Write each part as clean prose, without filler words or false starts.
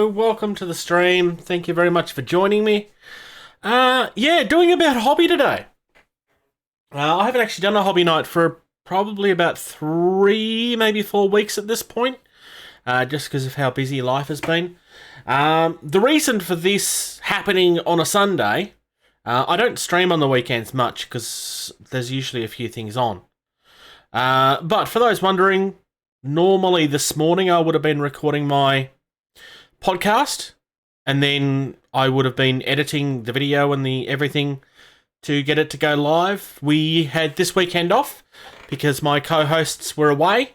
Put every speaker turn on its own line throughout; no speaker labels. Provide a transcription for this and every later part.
Hello, welcome to the stream. Thank you very much for joining me. Doing about hobby today. I haven't actually done a hobby night for probably about 3, maybe 4 weeks at this point, just because of how busy life has been. The reason for this happening on a Sunday, I don't stream on the weekends much because there's usually a few things on. But for those wondering, normally this morning I would have been recording my podcast, and then I would have been editing the video and the everything to get it to go live. We had this weekend off because my co-hosts were away,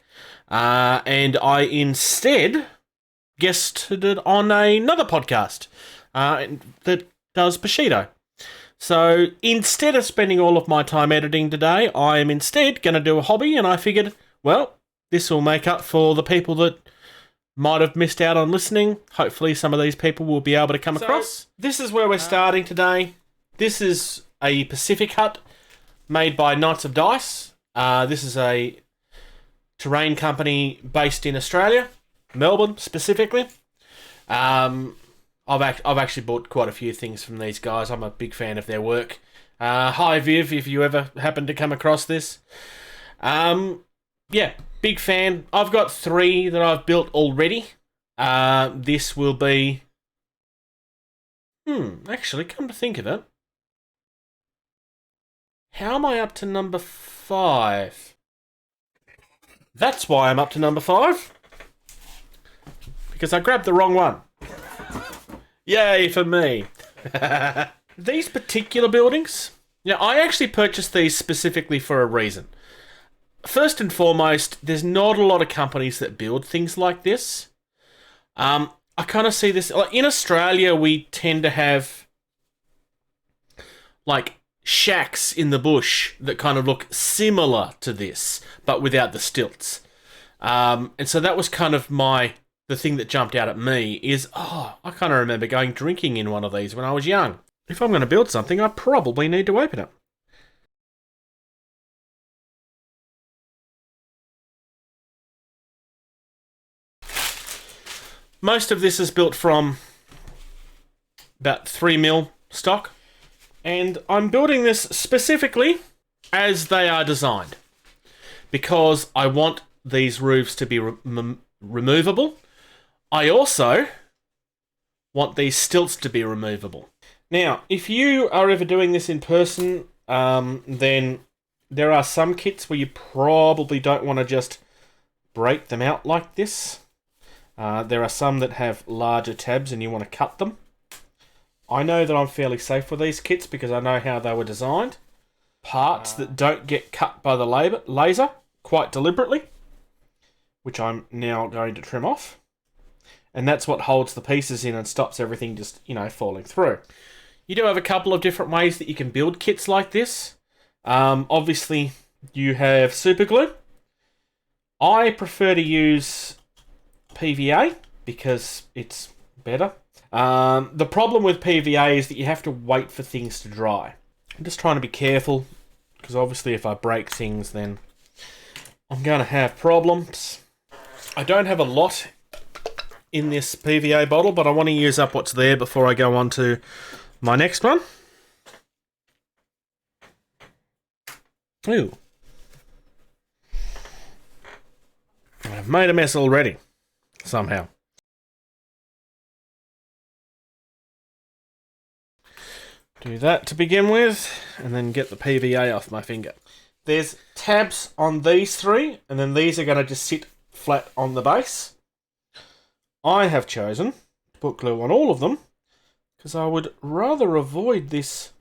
and I instead guested on another podcast that does Bushido. So instead of spending all of my time editing today, I am instead going to do a hobby, and I figured, well, this will make up for the people that might have missed out on listening. Hopefully some of these people will be able to come across. This is where we're starting today. This is a Pacific hut made by Knights of Dice. This is a terrain company based in Australia, Melbourne specifically. I've actually bought quite a few things from these guys. I'm a big fan of their work. Hi Viv, if you ever happen to come across this. Big fan. I've got 3 that I've built already. This will be... actually, come to think of it. How am I up to number 5? That's why I'm up to number 5. Because I grabbed the wrong one. Yay for me. These particular buildings... Now, I actually purchased these specifically for a reason. First and foremost, there's not a lot of companies that build things like this. I kind of see this... Like in Australia, we tend to have like shacks in the bush that kind of look similar to this, but without the stilts. And so that was kind of the thing that jumped out at me is, I kind of remember going drinking in one of these when I was young. If I'm going to build something, I probably need to open it. Most of this is built from about 3mm stock, and I'm building this specifically as they are designed because I want these roofs to be removable. I also want these stilts to be removable. Now, if you are ever doing this in person, then there are some kits where you probably don't want to just break them out like this. There are some that have larger tabs and you want to cut them. I know that I'm fairly safe with these kits because I know how they were designed. Parts that don't get cut by the laser quite deliberately, which I'm now going to trim off. And that's what holds the pieces in and stops everything just, falling through. You do have a couple of different ways that you can build kits like this. Obviously, you have super glue. I prefer to use PVA because it's better. The problem with PVA is that you have to wait for things to dry. I'm just trying to be careful because obviously if I break things then I'm going to have problems. I don't have a lot in this PVA bottle, but I want to use up what's there before I go on to my next one. Ooh. I've made a mess already. Somehow. Do that to begin with, and then get the PVA off my finger. There's tabs on these 3, and then these are going to just sit flat on the base. I have chosen to put glue on all of them, because I would rather avoid this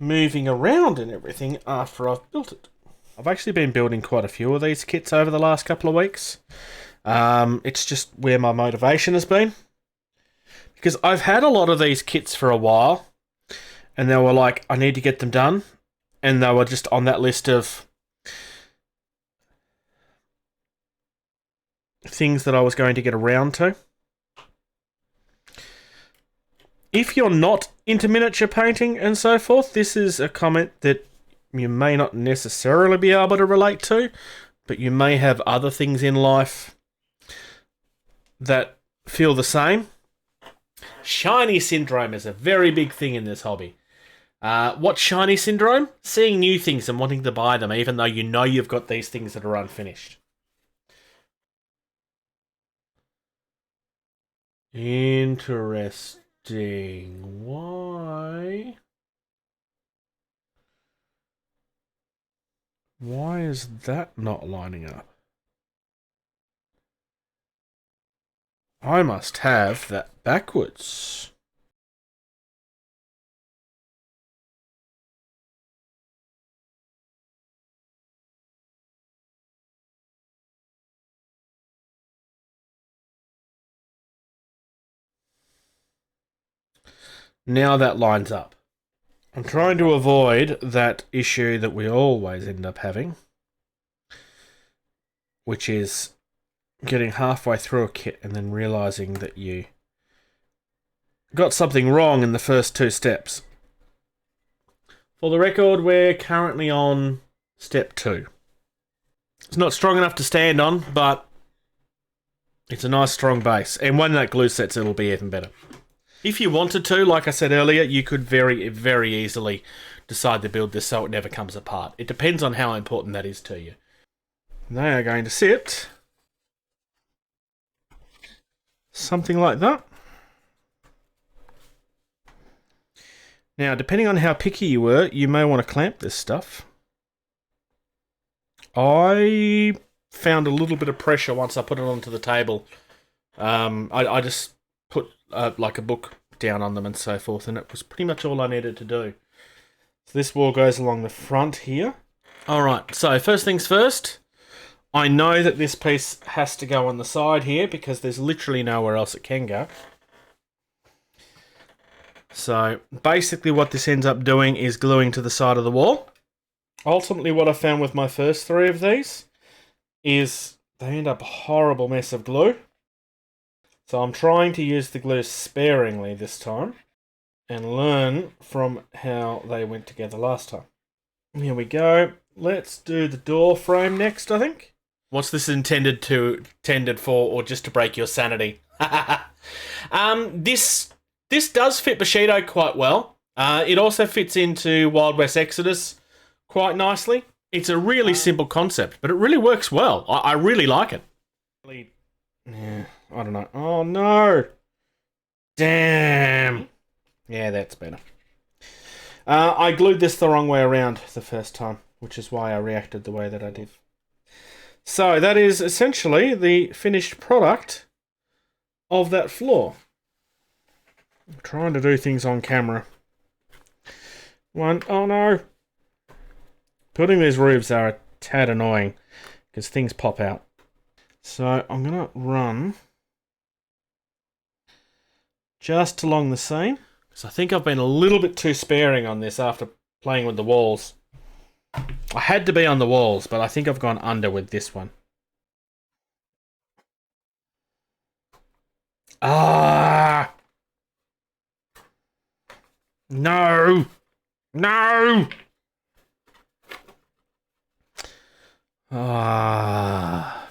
moving around and everything after I've built it. I've actually been building quite a few of these kits over the last couple of weeks. It's just where my motivation has been. Because I've had a lot of these kits for a while, and they were like, I need to get them done. And they were just on that list of things that I was going to get around to. If you're not into miniature painting and so forth, this is a comment that you may not necessarily be able to relate to, but you may have other things in life that feel the same. Shiny syndrome is a very big thing in this hobby. What's shiny syndrome? Seeing new things and wanting to buy them, even though you know you've got these things that are unfinished. Interesting. Why? Why is that not lining up? I must have that backwards. Now that lines up. I'm trying to avoid that issue that we always end up having, which is getting halfway through a kit and then realizing that you got something wrong in the first two steps. For the record, we're currently on step 2. It's not strong enough to stand on, but it's a nice strong base. And when that glue sets, it'll be even better. If you wanted to, like I said earlier, you could very, very easily decide to build this so it never comes apart. It depends on how important that is to you. They are going to sit something like that. Now, depending on how picky you were, you may want to clamp this stuff. I found a little bit of pressure once I put it onto the table. I just put like a book down on them and so forth, and it was pretty much all I needed to do. So this wall goes along the front here. Alright, so first things first, I know that this piece has to go on the side here because there's literally nowhere else it can go. So basically what this ends up doing is gluing to the side of the wall. Ultimately what I found with my first 3 of these is they end up a horrible mess of glue. So I'm trying to use the glue sparingly this time and learn from how they went together last time. Here we go. Let's do the door frame next, I think. What's this intended for, or just to break your sanity? This does fit Bushido quite well. It also fits into Wild West Exodus quite nicely. It's a really simple concept, but it really works well. I really like it. Yeah, I don't know. Oh, no. Damn. Yeah, that's better. I glued this the wrong way around the first time, which is why I reacted the way that I did. So that is essentially the finished product of that floor. I'm trying to do things on camera. Oh no. Putting these roofs are a tad annoying because things pop out. So I'm going to run just along the seam. So I think I've been a little bit too sparing on this after playing with the walls. I had to be on the walls, but I think I've gone under with this one. Ah! No! No! Ah!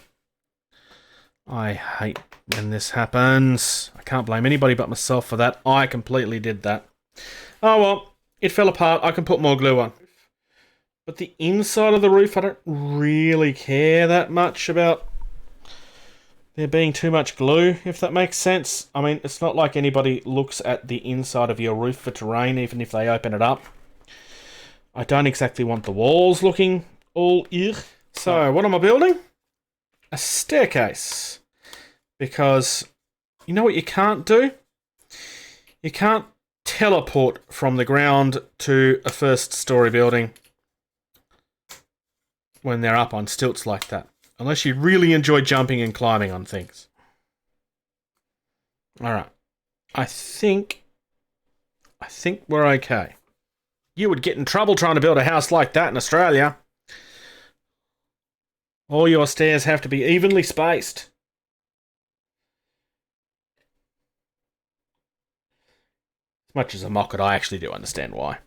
I hate when this happens. I can't blame anybody but myself for that. I completely did that. Oh well, it fell apart. I can put more glue on. But the inside of the roof, I don't really care that much about there being too much glue, if that makes sense. I mean, it's not like anybody looks at the inside of your roof for terrain, even if they open it up. I don't exactly want the walls looking all ugh. So, what am I building? A staircase. Because, you know what you can't do? You can't teleport from the ground to a first story building when they're up on stilts like that. Unless you really enjoy jumping and climbing on things. Alright. I think we're okay. You would get in trouble trying to build a house like that in Australia. All your stairs have to be evenly spaced. As much as I mock it, I actually do understand why.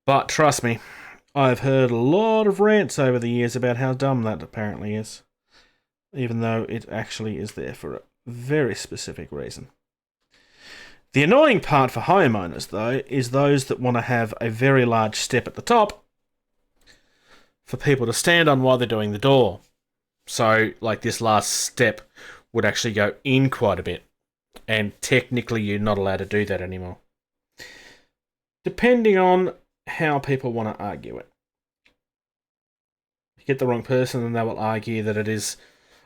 But trust me, I've heard a lot of rants over the years about how dumb that apparently is. Even though it actually is there for a very specific reason. The annoying part for homeowners, though, is those that want to have a very large step at the top for people to stand on while they're doing the door. So, like, this last step would actually go in quite a bit. And technically, you're not allowed to do that anymore. Depending on how people want to argue it. If you get the wrong person, then they will argue that it is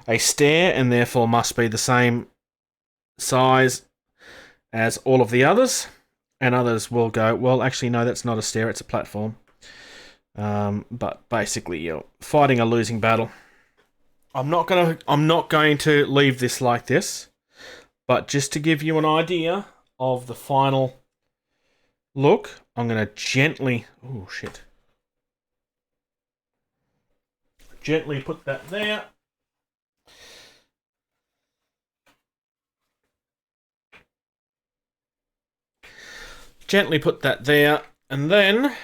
a stair and therefore must be the same size as all of the others. And others will go, well, actually, no, that's not a stair, it's a platform. But basically, you're fighting a losing battle. I'm not going to leave this like this, but just to give you an idea of the final look, I'm going to gently put that there. Gently put that there, and then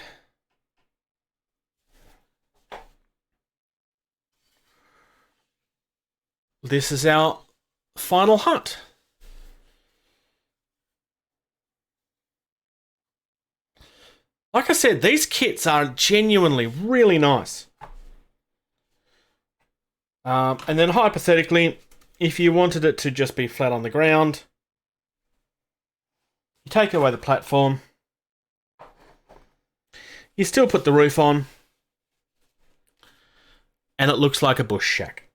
this is our final hut. Like I said, these kits are genuinely really nice. And then hypothetically, if you wanted it to just be flat on the ground, you take away the platform, you still put the roof on, and it looks like a bush shack.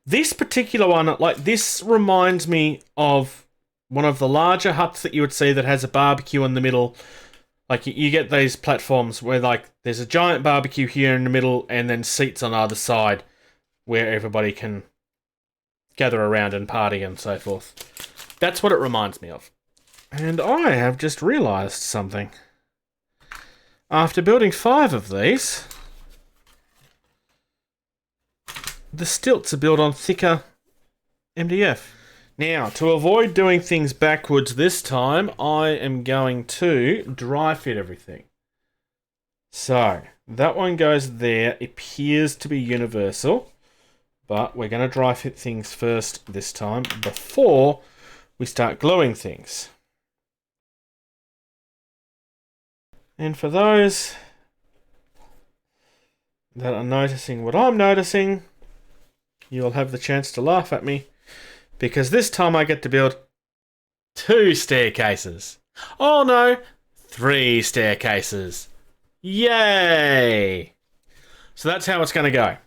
This particular one, like, this reminds me of one of the larger huts that you would see that has a barbecue in the middle. Like, you get these platforms where, like, there's a giant barbecue here in the middle and then seats on either side where everybody can gather around and party and so forth. That's what it reminds me of. And I have just realised something. After building 5 of these, the stilts are built on thicker MDF. Now, to avoid doing things backwards this time, I am going to dry fit everything. So, that one goes there. It appears to be universal, but we're going to dry fit things first this time before we start gluing things. And for those that are noticing what I'm noticing, you'll have the chance to laugh at me, because this time I get to build 2 staircases. Oh no, 3 staircases. Yay! So that's how it's going to go.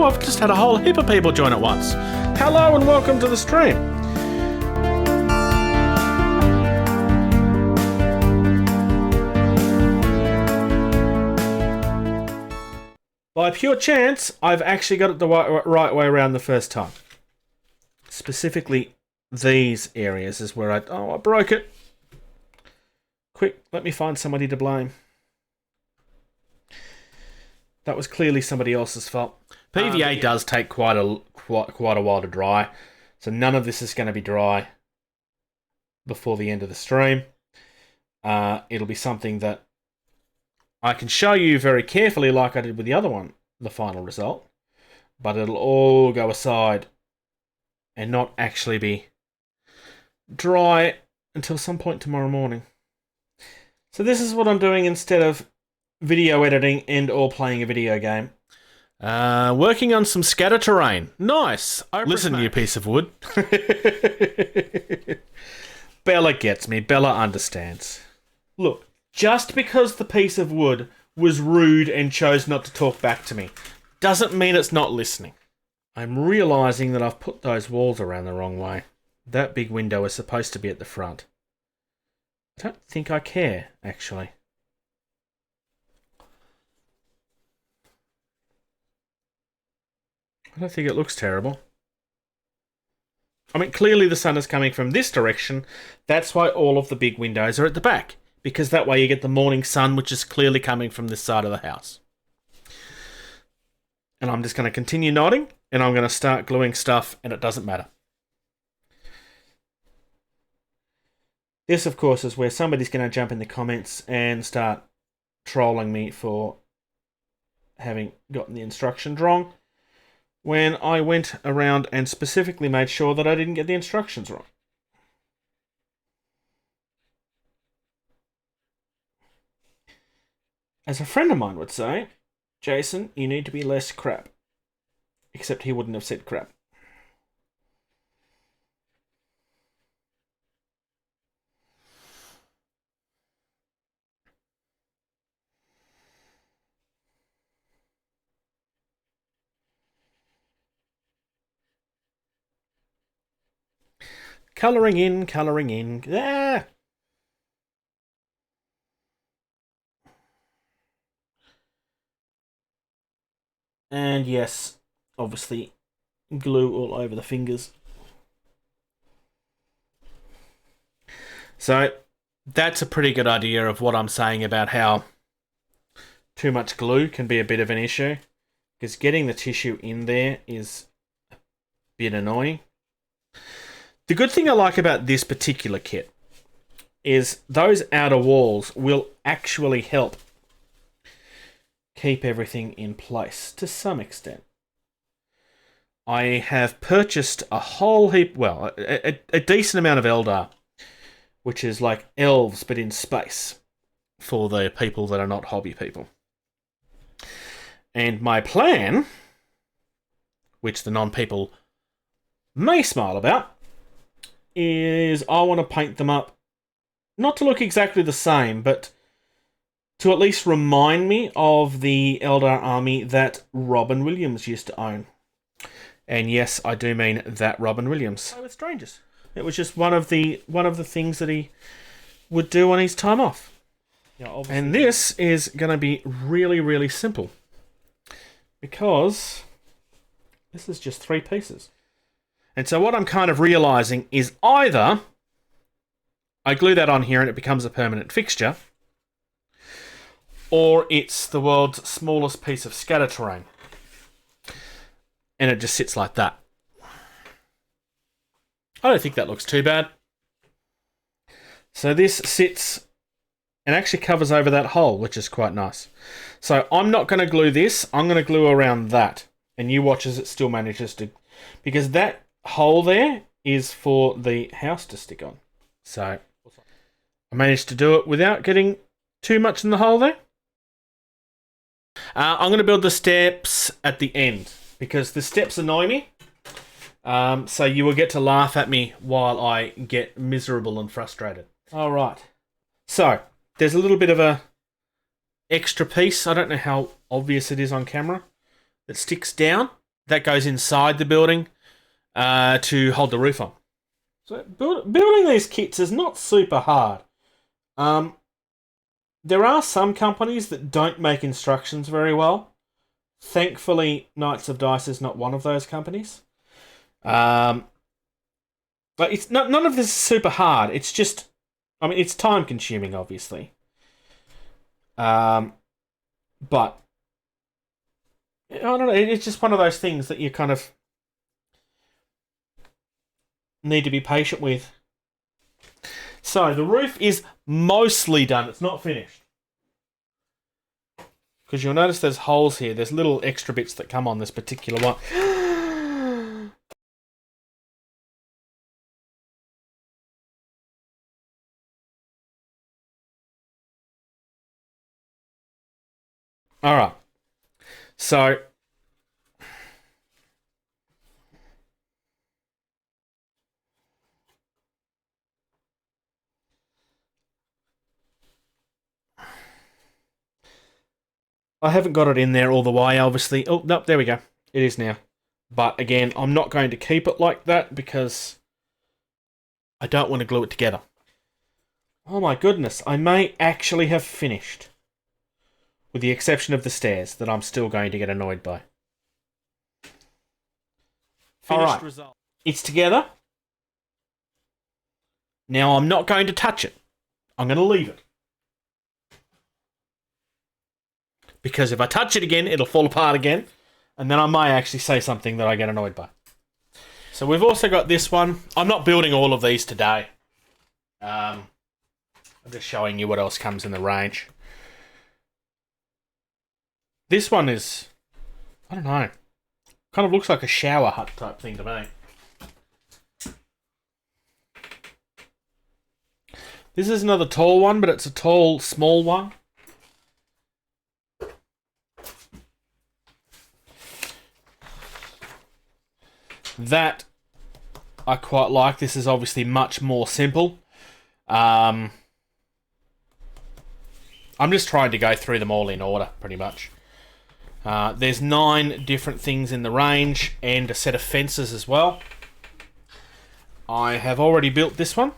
I've just had a whole heap of people join at once. Hello and welcome to the stream. By pure chance, I've actually got it the right way around the first time. Specifically, these areas is where I broke it. Quick, let me find somebody to blame. That was clearly somebody else's fault. PVA does take quite a while to dry, so none of this is going to be dry before the end of the stream. It'll be something that I can show you very carefully, like I did with the other one, the final result, but it'll all go aside and not actually be dry until some point tomorrow morning. So this is what I'm doing instead of video editing and or playing a video game. Working on some scatter terrain. Nice. Listen, you piece of wood. Bella gets me. Bella understands. Look, just because the piece of wood was rude and chose not to talk back to me doesn't mean it's not listening. I'm realising that I've put those walls around the wrong way. That big window is supposed to be at the front. I don't think I care, actually. I don't think it looks terrible. I mean, clearly the sun is coming from this direction. That's why all of the big windows are at the back. Because that way you get the morning sun, which is clearly coming from this side of the house. And I'm just going to continue nodding, and I'm going to start gluing stuff, and it doesn't matter. This, of course, is where somebody's going to jump in the comments and start trolling me for having gotten the instructions wrong, when I went around and specifically made sure that I didn't get the instructions wrong. As a friend of mine would say, Jason, you need to be less crap. Except he wouldn't have said crap. Colouring in, colouring in. Ah! And yes, obviously, glue all over the fingers. So, that's a pretty good idea of what I'm saying about how too much glue can be a bit of an issue. Because getting the tissue in there is a bit annoying. The good thing I like about this particular kit is those outer walls will actually help keep everything in place to some extent. I have purchased a whole heap, well, a decent amount of Eldar, which is like elves but in space for the people that are not hobby people. And my plan, which the non-people may smile about, is I want to paint them up, not to look exactly the same, but to at least remind me of the Eldar army that Robin Williams used to own. And yes, I do mean that Robin Williams. With strangers. It was just one of the things that he would do on his time off. Yeah, and this is going to be really, really simple. Because this is just 3 pieces. And so what I'm kind of realising is either I glue that on here and it becomes a permanent fixture, or it's the world's smallest piece of scatter terrain. And it just sits like that. I don't think that looks too bad. So this sits and actually covers over that hole, which is quite nice. So I'm not going to glue this. I'm going to glue around that. And you watch as it still manages to... Because that hole there is for the house to stick on. So I managed to do it without getting too much in the hole there. I'm going to build the steps at the end, because the steps annoy me. So you will get to laugh at me while I get miserable and frustrated. All right. So there's a little bit of a extra piece. I don't know how obvious it is on camera. That sticks down. That goes inside the building to hold the roof on. So building these kits is not super hard. There are some companies that don't make instructions very well. Thankfully, Knights of Dice is not one of those companies. But it's not, none of this is super hard. It's just, I mean, it's time consuming, obviously. But I don't know. It's just one of those things that you kind of need to be patient with. So the roof is mostly done. It's not finished. Because you'll notice there's holes here. There's little extra bits that come on this particular one. Alright. So I haven't got it in there all the way, obviously. Oh, no, there we go. It is now. But again, I'm not going to keep it like that because I don't want to glue it together. Oh my goodness, I may actually have finished. With the exception of the stairs that I'm still going to get annoyed by. Alright, it's together. Now I'm not going to touch it. I'm going to leave it. Because if I touch it again, it'll fall apart again. And then I may actually say something that I get annoyed by. So we've also got this one. I'm not building all of these today. I'm just showing you what else comes in the range. This one is, I don't know, kind of looks like a shower hut type thing to me. This is another tall one, but it's a tall, small one. That I quite like. This is obviously much more simple. I'm just trying to go through them all in order, pretty much. There's 9 different things in the range and a set of fences as well. I have already built this one.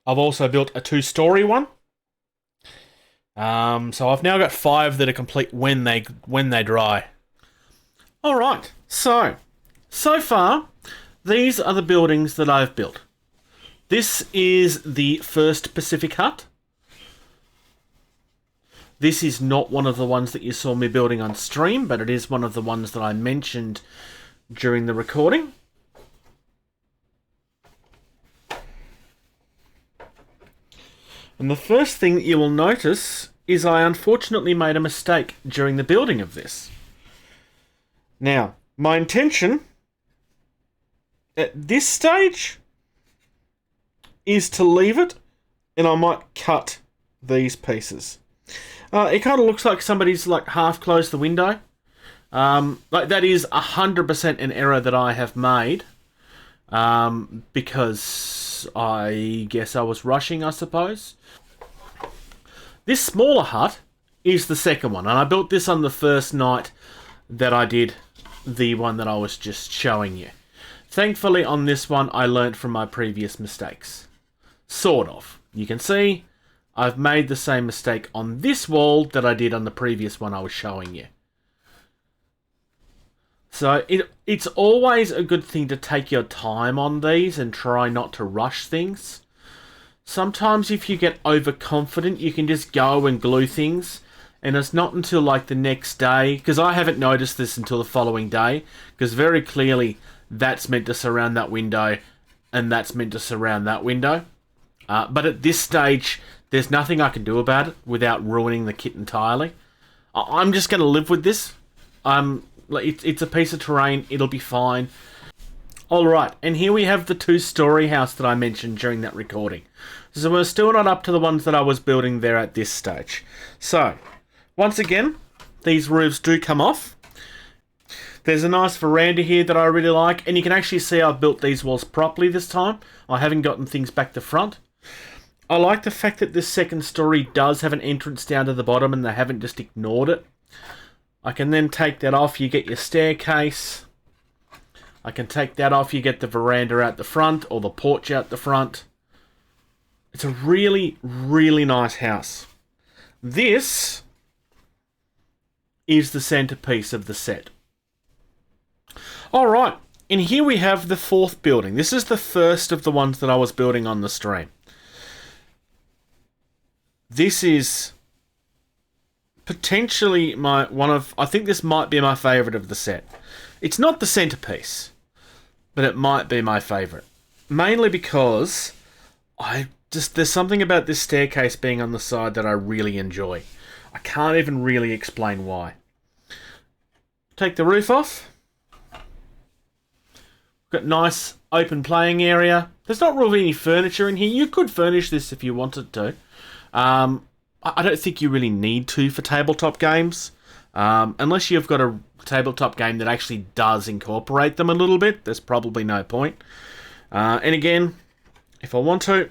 I've also built a 2-story one. So I've now got 5 that are complete when they dry. All right. So far, these are the buildings that I've built. This is the first Pacific hut. This is not one of the ones that you saw me building on stream, but it is one of the ones that I mentioned during the recording. And the first thing that you will notice is I unfortunately made a mistake during the building of this. Now, my intention at this stage is to leave it, and I might cut these pieces. It kind of looks like somebody's like half closed the window. Like that is 100% an error that I have made. Because I guess I was rushing, I suppose. This smaller hut is the second one, and I built this on the first night that I did the one that I was just showing you. Thankfully, on this one, I learnt from my previous mistakes. Sort of. You can see I've made the same mistake on this wall that I did on the previous one I was showing you. So it's always a good thing to take your time on these and try not to rush things. Sometimes if you get overconfident, you can just go and glue things. And it's not until like the next day, because I haven't noticed this until the following day, because very clearly that's meant to surround that window and that's meant to surround that window. But at this stage, there's nothing I can do about it without ruining the kit entirely. I'm just going to live with this. It's a piece of terrain. It'll be fine. Alright, and here we have the 2-story house that I mentioned during that recording. So we're still not up to the ones that I was building there at this stage. So, once again, these roofs do come off. There's a nice veranda here that I really like, and you can actually see I've built these walls properly this time. I haven't gotten things back to front. I like the fact that this second story does have an entrance down to the bottom and they haven't just ignored it. I can then take that off, you get your staircase. I can take that off, you get the veranda out the front or the porch out the front. It's a really, really nice house. This is the centerpiece of the set. Alright, and here we have the 4th building. This is the first of the ones that I was building on the stream. This is potentially I think this might be my favourite of the set. It's not the centerpiece, but it might be my favourite. Mainly because there's something about this staircase being on the side that I really enjoy. I can't even really explain why. Take the roof off. Got nice open playing area. There's not really any furniture in here. You could furnish this if you wanted to. I don't think you really need to for tabletop games. Unless you've got a tabletop game that actually does incorporate them a little bit, there's probably no point. And again, if I want to,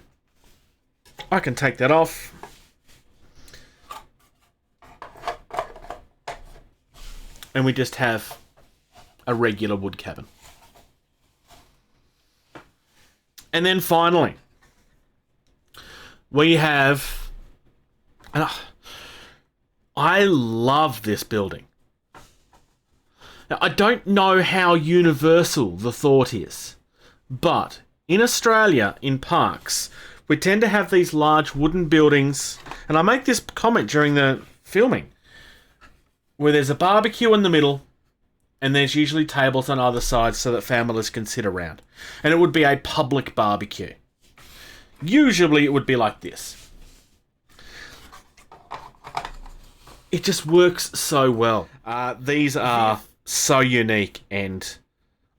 I can take that off. and we just have a regular wood cabin. And then finally, we have... I love this building. Now, I don't know how universal the thought is, but in Australia, in parks, we tend to have these large wooden buildings, and I make this comment during the filming, where there's a barbecue in the middle, and there's usually tables on either side so that families can sit around. And it would be a public barbecue. Usually it would be like this. It just works so well. These are so unique, and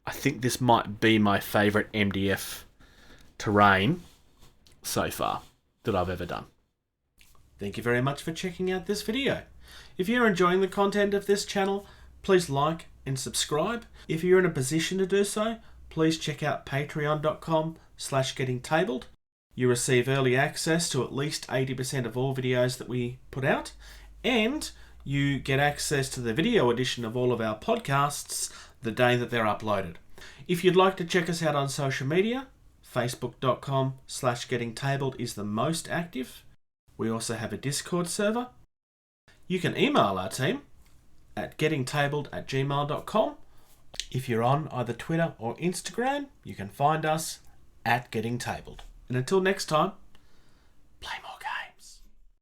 I think this might be my favourite MDF terrain so far that I've ever done. Thank you very much for checking out this video. If you're enjoying the content of this channel, please like and subscribe. If you're in a position to do so, please check out patreon.com/gettingtabled. You receive early access to at least 80% of all videos that we put out, and you get access to the video edition of all of our podcasts the day that they're uploaded. If you'd like to check us out on social media, facebook.com/gettingtabled is the most active. We also have a Discord server. You can email our team at gettingtabled@gmail.com. If you're on either Twitter or Instagram, you can find us at gettingtabled. And until next time, play more.